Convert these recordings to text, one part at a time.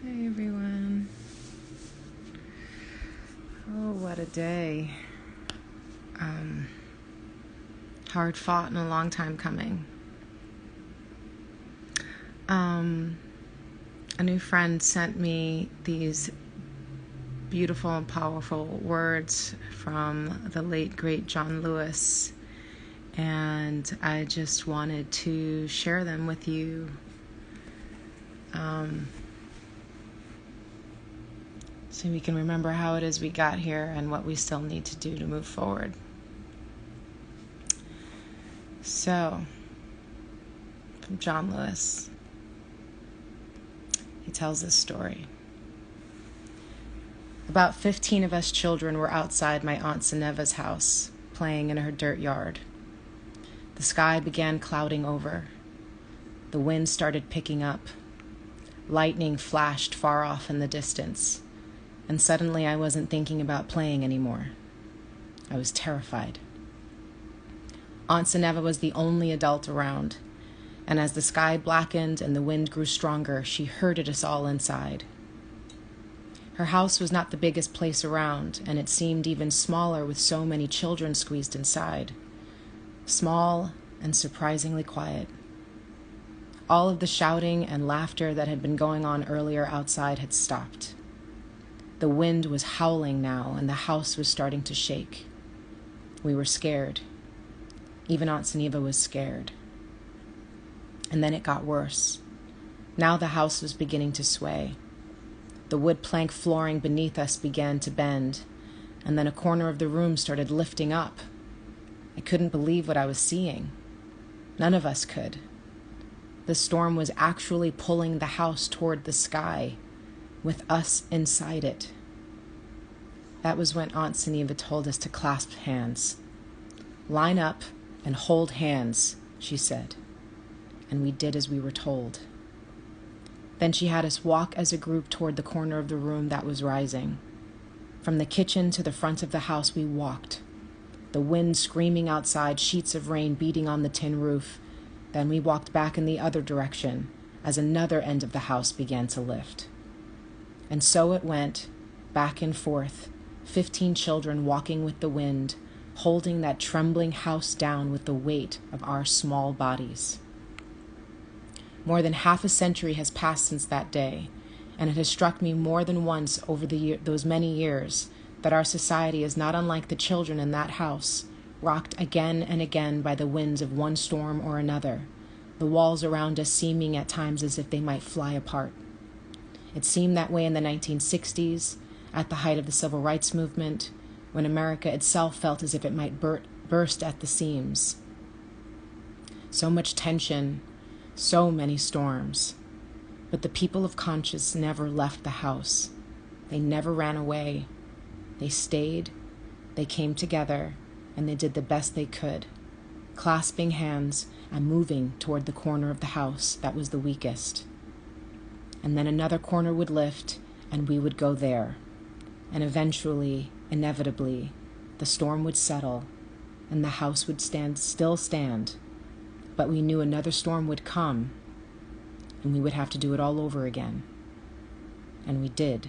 Hey everyone. Oh, what a day. Hard fought and a long time coming. A new friend sent me these beautiful and powerful words from the late great John Lewis, and I just wanted to share them with you. So we can remember how it is we got here and what we still need to do to move forward. So, from John Lewis, he tells this story. About 15 of us children were outside my Aunt Sineva's house, playing in her dirt yard. The sky began clouding over. The wind started picking up. Lightning flashed far off in the distance. And suddenly I wasn't thinking about playing anymore. I was terrified. Aunt Sineva was the only adult around, and as the sky blackened and the wind grew stronger, she herded us all inside. Her house was not the biggest place around, and it seemed even smaller with so many children squeezed inside. Small and surprisingly quiet. All of the shouting and laughter that had been going on earlier outside had stopped. The wind was howling now, and the house was starting to shake. We were scared. Even Aunt Sineva was scared. And then it got worse. Now the house was beginning to sway. The wood plank flooring beneath us began to bend, and then a corner of the room started lifting up. I couldn't believe what I was seeing. None of us could. The storm was actually pulling the house toward the sky, with us inside it. That was when Aunt Sineva told us to clasp hands. "Line up and hold hands," she said. And we did as we were told. Then she had us walk as a group toward the corner of the room that was rising. From the kitchen to the front of the house we walked. The wind screaming outside, sheets of rain beating on the tin roof. Then we walked back in the other direction as another end of the house began to lift. And so it went, back and forth, 15 children walking with the wind, holding that trembling house down with the weight of our small bodies. More than half a century has passed since that day, and it has struck me more than once over those many years that our society is not unlike the children in that house, rocked again and again by the winds of one storm or another, the walls around us seeming at times as if they might fly apart. It seemed that way in the 1960s, at the height of the Civil Rights Movement, when America itself felt as if it might burst at the seams. So much tension, so many storms. But the people of conscience never left the house. They never ran away. They stayed, they came together, and they did the best they could, clasping hands and moving toward the corner of the house that was the weakest. And then another corner would lift, and we would go there. And eventually, inevitably, the storm would settle, and the house would still stand. But we knew another storm would come, and we would have to do it all over again. And we did.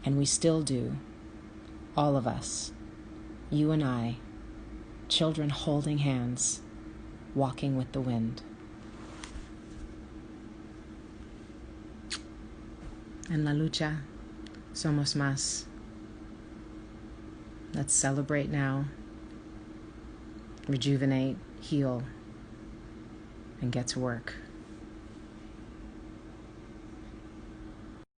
And we still do. All of us. You and I. Children holding hands, walking with the wind. En la lucha, somos más. Let's celebrate now, rejuvenate, heal, and get to work.